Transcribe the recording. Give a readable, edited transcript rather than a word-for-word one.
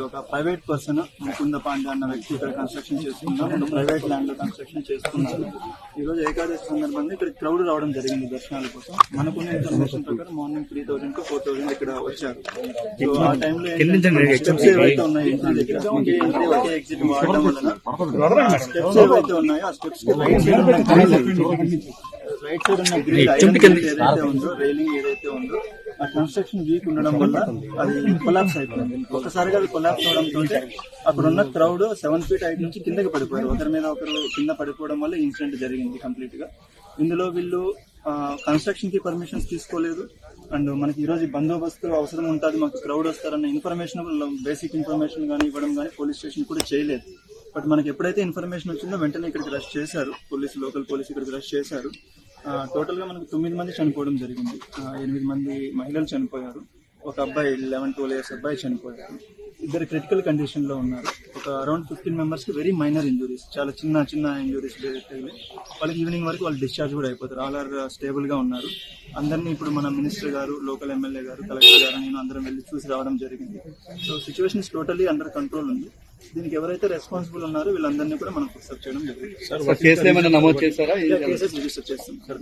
ఒక private person Mukunda Pandey అన్న వ్యక్తి ఇక్కడ కన్స్ట్రక్షన్ చేసుకున్నాం. ప్రైవేట్ ల్యాండ్ లో కన్స్ట్రక్షన్ చేసుకున్నారు. ఈ రోజు ఏకాదశి సందర్భంగా ఇక్కడ క్రౌడ్ రావడం జరిగింది దర్శనాల కోసం. మనకున్న ఇన్ఫర్మేషన్ ప్రకారం మార్నింగ్ 3,000 to 4,000 ఇక్కడ వచ్చారు. సో ఆ టైంలో స్టెప్స్ ఏవైతే ఉన్నాయి ఎంట్రీ దగ్గర ఒకే ఎంట్రీ ఒకే ఎగ్జిట్ వాడడం వలన స్టెప్స్ ఏవైతే ఉన్నాయో ఆ స్టెప్స్ రైట్ సైడ్ ఉన్న గ్రిల్ ఏదైతే ఉందో రైలింగ్ ఏదైతే ఉందో ఆ కన్స్ట్రక్షన్ వీక్ ఉండడం వల్ల అది కొలాప్స్ అయిపోయింది. ఒకసారిగా అది కొలాప్స్ అవడంతో అక్కడ ఉన్న క్రౌడ్ 7 feet హైట్ నుంచి కిందకి పడిపోయారు. ఒకరి మీద ఒకరు కింద పడిపోవడం వల్ల ఇన్సిడెంట్ జరిగింది కంప్లీట్ గా. ఇందులో వీళ్ళు కన్స్ట్రక్షన్ కి పర్మిషన్స్ తీసుకోలేదు. అండ్ మనకి ఈ రోజు బందోబస్తు అవసరం ఉంటుంది, మాకు క్రౌడ్ వస్తారన్న ఇన్ఫర్మేషన్ బేసిక్ ఇన్ఫర్మేషన్ కానీ ఇవ్వడం కానీ పోలీస్ స్టేషన్ కూడా చేయలేదు. బట్ మనకి ఎప్పుడైతే ఇన్ఫర్మేషన్ వచ్చిందో వెంటనే ఇక్కడికి రష్ చేశారు పోలీసు, లోకల్ పోలీసు ఇక్కడికి రష్ చేశారు. టోటల్ గా మనకు 9 మంది చనిపోవడం జరిగింది. 8 మంది మహిళలు చనిపోయారు. ఒక అబ్బాయి 11-12 years అబ్బాయి చనిపోయారు. 2 క్రిటికల్ కండిషన్ లో ఉన్నారు. ఒక అరౌండ్ 15 members కి వెరీ మైనర్ ఇంజురీస్, చాలా చిన్న చిన్న ఇంజురీస్ వాళ్ళకి ఈవినింగ్ వరకు వాళ్ళు డిశ్చార్జ్ కూడా అయిపోతారు. ఆల్ ఆర్ స్టేబుల్ గా ఉన్నారు. అందరినీ ఇప్పుడు మన మినిస్టర్ గారు, లోకల్ ఎమ్మెల్యే గారు, కలెక్టర్ గారు, నేను అందరం వెళ్ళి చూసి రావడం జరిగింది. So situation is totally under control ఉంది. దీనికి ఎవరైతే రెస్పాన్సిబుల్ ఉన్నారో వీళ్ళందరినీ కూడా మనం ఫిక్సప్ చేయడం జరిగింది. కేసులు ఏమైనా నమోదు చేశారా? కేసెస్ రిజిస్టర్ చేస్తున్నాం.